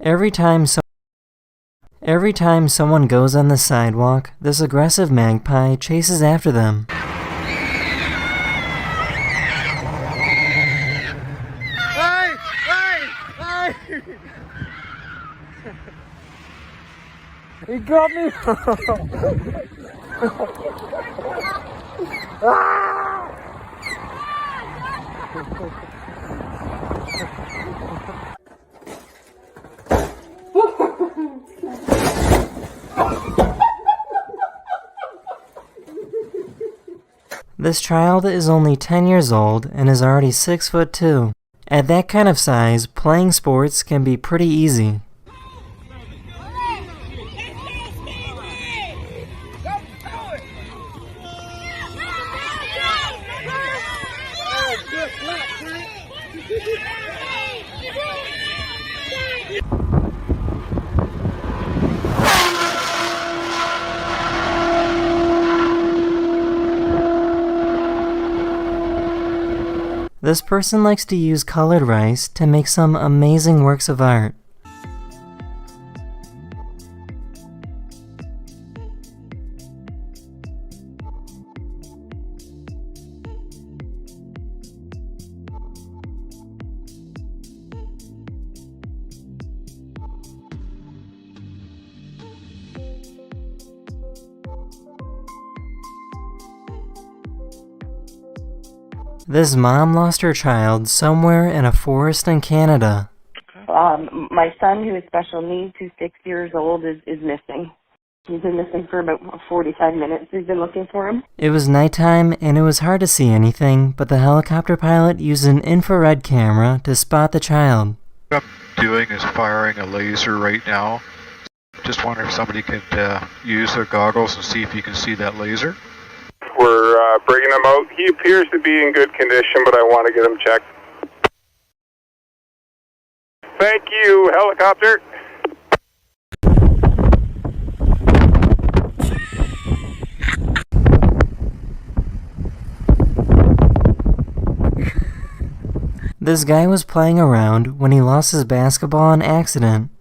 Every time someone goes on the sidewalk, this aggressive magpie chases after them. Hey! Hey! Hey! He got me! This child is only 10 years old and is already 6'2". At that kind of size, playing sports can be pretty easy. This person likes to use colored rice to make some amazing works of art. This mom lost her child somewhere in a forest in Canada. My son, who has special needs, who's 6 years old, is missing. He's been missing for about 45 minutes. We've been looking for him. It was nighttime and it was hard to see anything, but the helicopter pilot used an infrared camera to spot the child. What I'm doing is firing a laser right now. Just wonder if somebody could use their goggles and see if you can see that laser. We're bringing him out. He appears to be in good condition, but I want to get him checked. Thank you, helicopter. This guy was playing around when he lost his basketball on accident.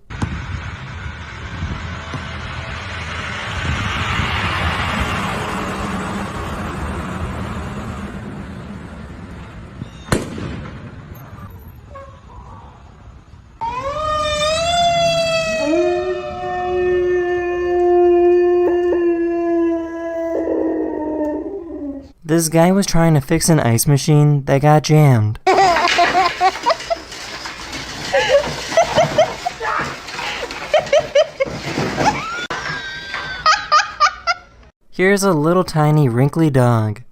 This guy was trying to fix an ice machine that got jammed. Here's a little tiny wrinkly dog.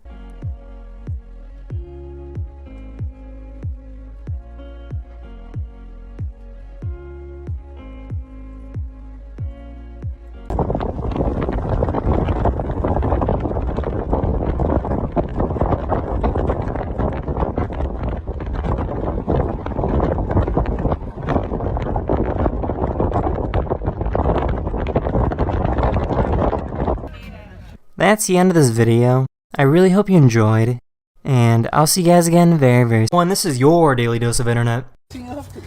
That's the end of this video. I really hope you enjoyed, and I'll see you guys again very soon. And this is your Daily Dose of Internet. After me.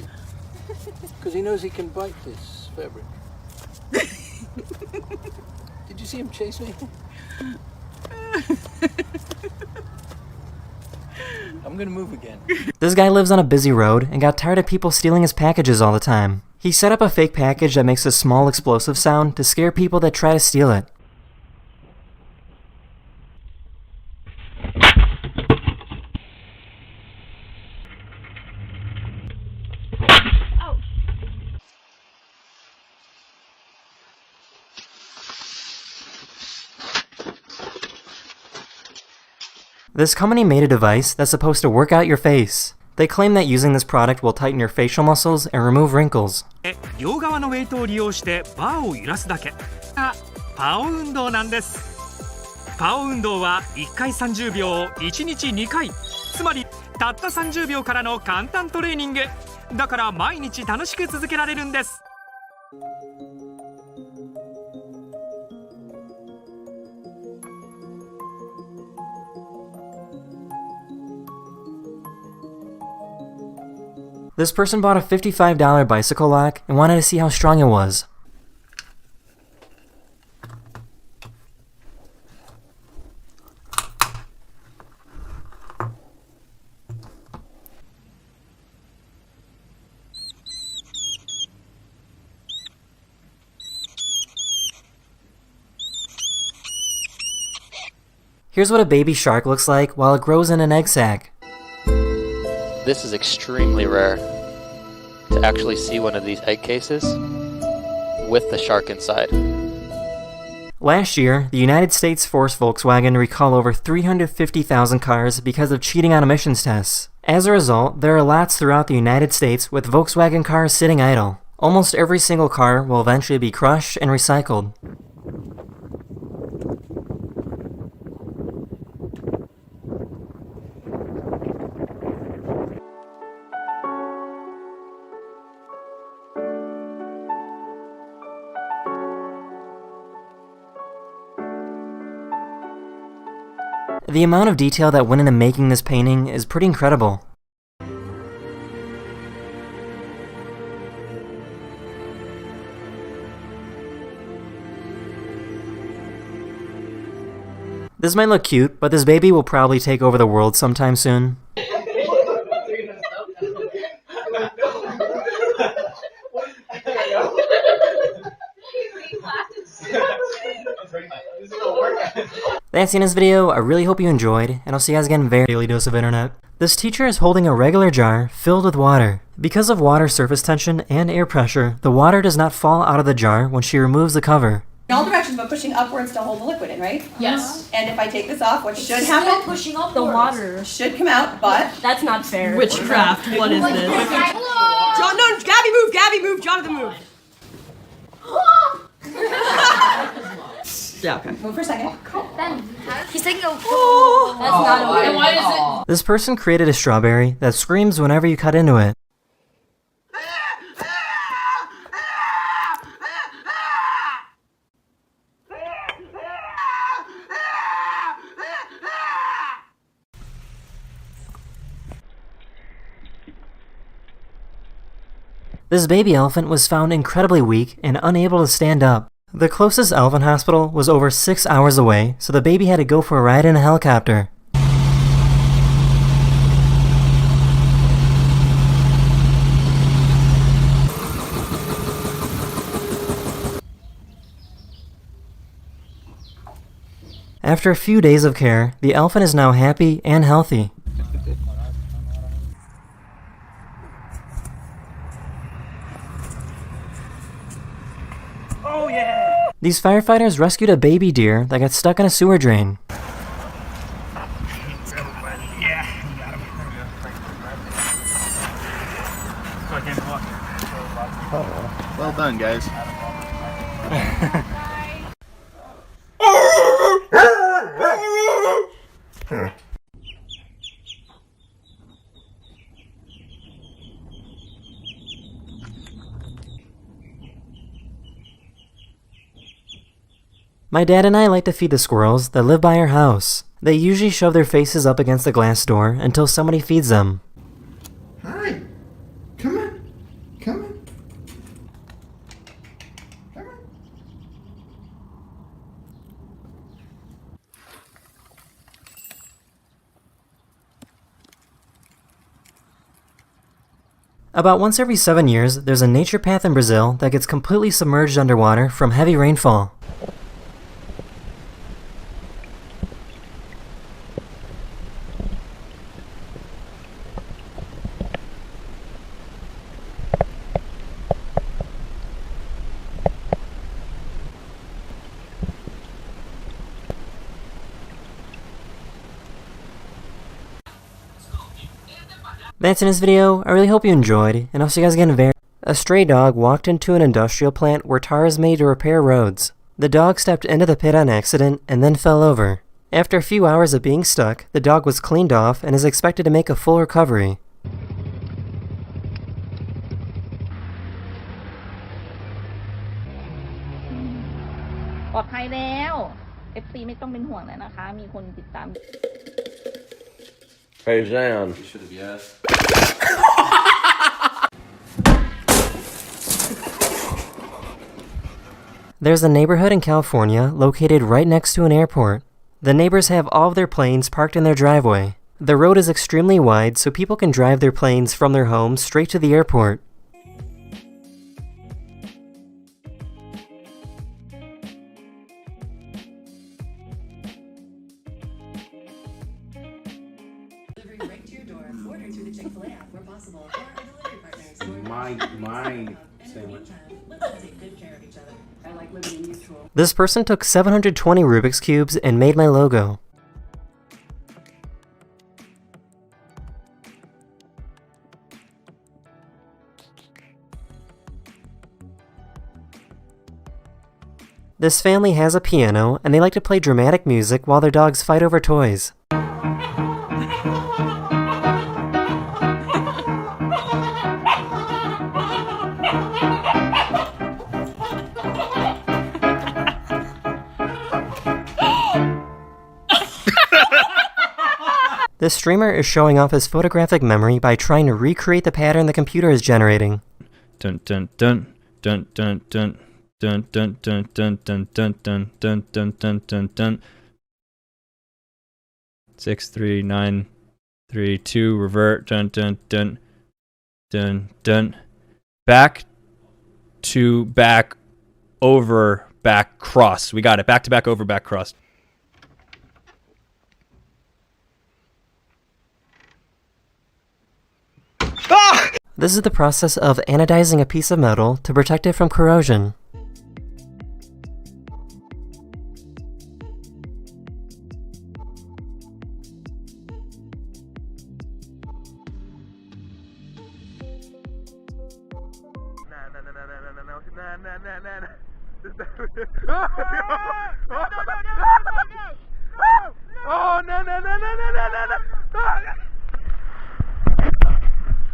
Because he knows he can bite this fabric. Did you see him chase me? I'm gonna move again. This guy lives on a busy road and got tired of people stealing his packages all the time. He set up a fake package that makes a small explosive sound to scare people that try to steal it. This company made a device that's supposed to work out your face. They claim that using this product will tighten your facial muscles and remove wrinkles. 両側のウェイトを利用してバーを揺らすだけがパオ運動なんです。パオ運動は1回30秒を1日2回、つまりたった30秒からの簡単トレーニングだから毎日楽しく続けられるんです。This person bought a $55 bicycle lock and wanted to see how strong it was. Here's what a baby shark looks like while it grows in an egg sac. This is extremely rare to actually see one of these egg cases with the shark inside. Last year, the United States forced Volkswagen to recall over 350,000 cars because of cheating on emissions tests. As a result, there are lots throughout the United States with Volkswagen cars sitting idle. Almost every single car will eventually be crushed and recycled. The amount of detail that went into making this painting is pretty incredible. This might look cute, but this baby will probably take over the world sometime soon. That's the end of this video. I really hope you enjoyed, and I'll see you guys again very daily dose of internet. This teacher is holding a regular jar filled with water. Because of water surface tension and air pressure, the water does not fall out of the jar when she removes the cover. In all directions, but pushing upwards to hold the liquid in, right? Yes. And if I take this off, what should happen? Pushing up the water Should come out, but that's not fair. Witchcraft. What is this? John, no, Gabby move, Jonathan move. Yeah, okay. Move for a second. He's taking a. That's not okay. And why is it? This person created a strawberry that screams whenever you cut into it. This baby elephant was found incredibly weak and unable to stand up. The closest elephant hospital was over 6 hours away, so the baby had to go for a ride in a helicopter. After a few days of care, the elephant is now happy and healthy. These firefighters rescued a baby deer that got stuck in a sewer drain. Well done, guys. My dad and I like to feed the squirrels that live by our house. They usually shove their faces up against the glass door until somebody feeds them. Hi. Come on. Come on. Come on. About once every 7 years, there's a nature path in Brazil that gets completely submerged underwater from heavy rainfall. That's in this video. I really hope you enjoyed, and I'll see you guys again very. A stray dog walked into an industrial plant where tar is made to repair roads. The dog stepped into the pit on accident and then fell over. After a few hours of being stuck, the dog was cleaned off and is expected to make a full recovery. Hey, Zan. You should have, yes. There's a neighborhood in California located right next to an airport. The neighbors have all of their planes parked in their driveway. The road is extremely wide so people can drive their planes from their homes straight to the airport. My sandwich. This person took 720 Rubik's Cubes and made my logo. This family has a piano, and they like to play dramatic music while their dogs fight over toys. This streamer is showing off his photographic memory by trying to recreate the pattern the computer is generating. Dun dun dun dun dun dun dun dun dun dun dun dun dun dun dun dun dun dun. 6 3 9 3 2 revert dun dun dun dun dun. Back to back over back cross. We got it. Back to back over back cross. This is the process of anodizing a piece of metal to protect it from corrosion.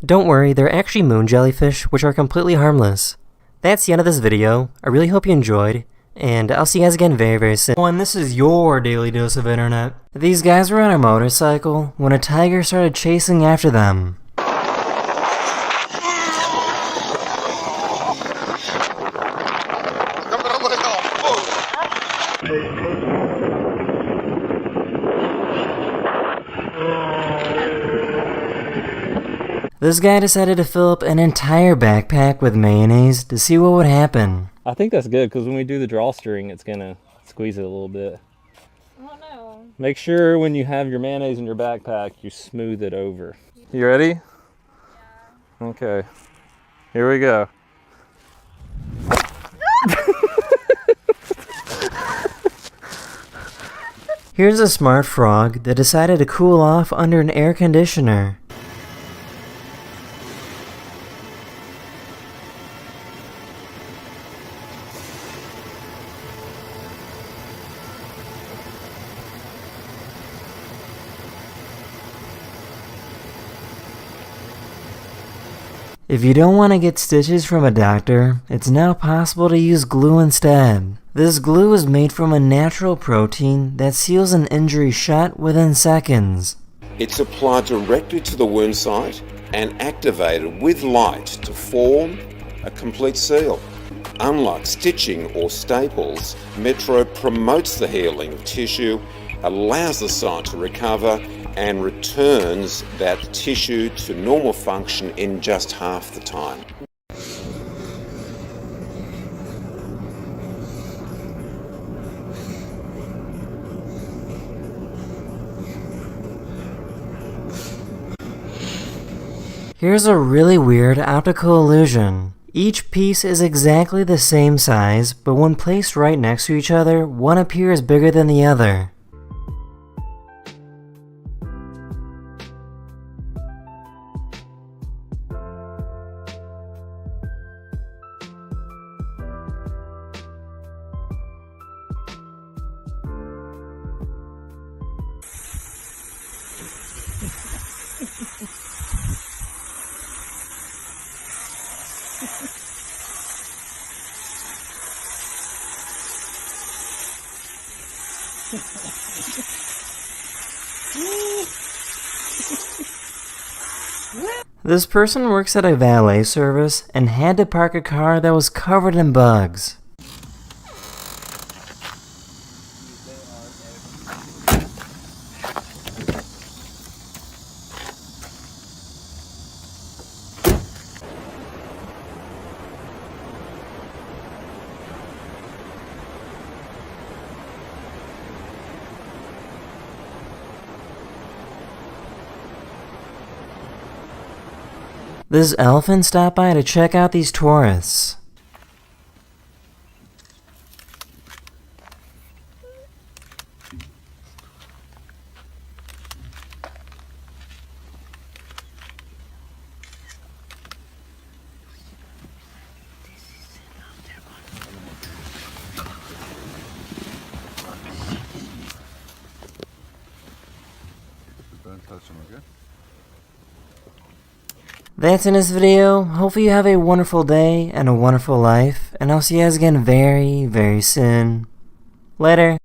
Don't worry, they're actually moon jellyfish, which are completely harmless. That's the end of this video. I really hope you enjoyed, and I'll see you guys again very, very soon. And this is your daily dose of internet. These guys were on a motorcycle when a tiger started chasing after them. This guy decided to fill up an entire backpack with mayonnaise to see what would happen. I think that's good because when we do the drawstring, it's gonna squeeze it a little bit. Oh no. Make sure when you have your mayonnaise in your backpack, you smooth it over. You ready? Yeah. Okay. Here we go. Here's a smart frog that decided to cool off under an air conditioner. If you don't want to get stitches from a doctor, it's now possible to use glue instead. This glue is made from a natural protein that seals an injury shut within seconds. It's applied directly to the wound site and activated with light to form a complete seal. Unlike stitching or staples, Metro promotes the healing of tissue, allows the site to recover, and returns that tissue to normal function in just half the time. Here's a really weird optical illusion. Each piece is exactly the same size, but when placed right next to each other, one appears bigger than the other. This person works at a valet service and had to park a car that was covered in bugs. This elephant stopped by to check out these tourists. That's in this video. Hopefully you have a wonderful day and a wonderful life, and I'll see you guys again very, very soon. Later.